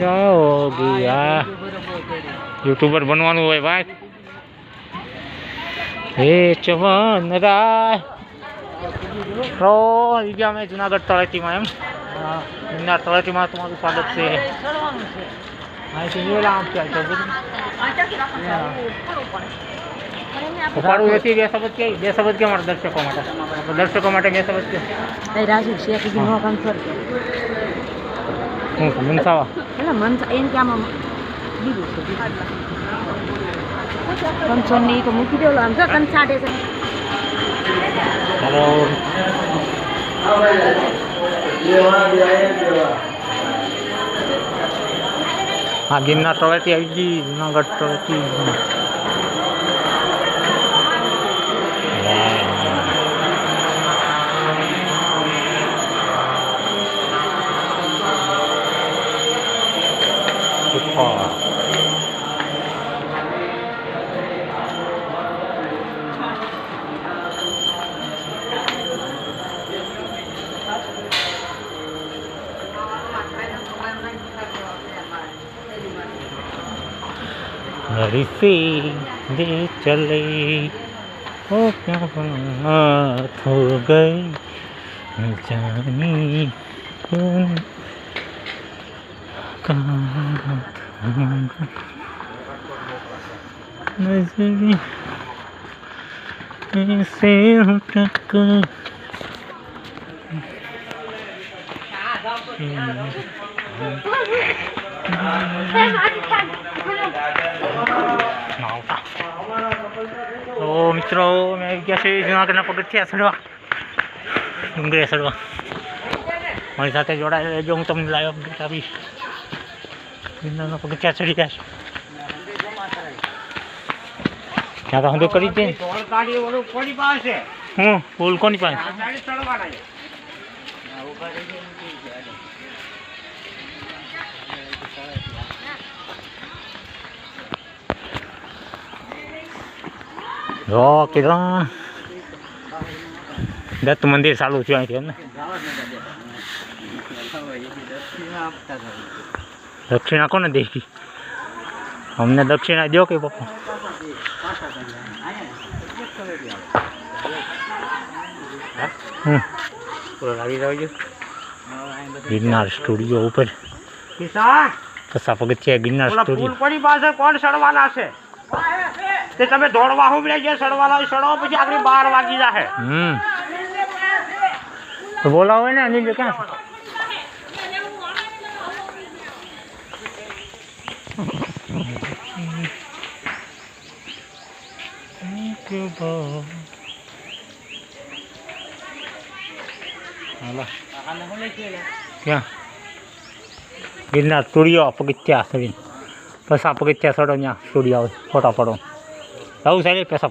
જાઓગી આ યુટ્યુબર બનવાનું હોય ભાઈ. હે ચમન રાય રોજ ગયા અમે જુનાગઢ તળેટીમાં એમ. ગિરનાર તળેટીમાં તમારું સ્વાગત છે. ઉપાડું હતી બે શબ્દ કે મારા દર્શકો માટે બે શબ્દ કે રાજુ શેખ નો કામ કર હું મનસાવા એટલે મન એમ કે આમાં દીધું છે કંચન ની તો મૂકી દેલો આમ તો કંચાડે છે. હેલો હા ગિરનાર તળેટી આવી ગઈ. જુનાગઢ તળેટી रिसी दे चले ओ क्या बात हो गई जानी नजर ऐसे उठक तो मित्रों मैं क्या से जूनागढ़ पगथिया चढ़वा डूंगरे चढ़वा મારી સાથે જોડાયેલા રહેજો. હું તમને લાઈવ અપડેટ આપીશ. ગિરનારના પગથિયા ચડી ગયા ત્યાં તો હંધો કરી જ હું પુલ કોની પાસે જો કીધું દત્ત મંદિર ચાલુ થયું અહીંથી એમ ને. દક્ષિણા કોને દેખી? અમને દક્ષિણા દો કે પપ્પા? ગિરનાર સ્ટુડિયો ઉપર કસા પગથિયા ગિરનાર સ્ટુડિયો પાસે કોણ સડવાના છે તે તમે દોડવા હું જે સડવાના સડો પછી આપણે 12 વાગી જાહે. તો બોલાવો ને અનિલ ક્યાં ક્યાં ગિરનાર સ્ટુડિયો પગથિયા ચડીને પસા પગથિયા ચડો ત્યાં સ્ટુડિયો આવે ફોટા પડો જવું સાહેબ પૈસા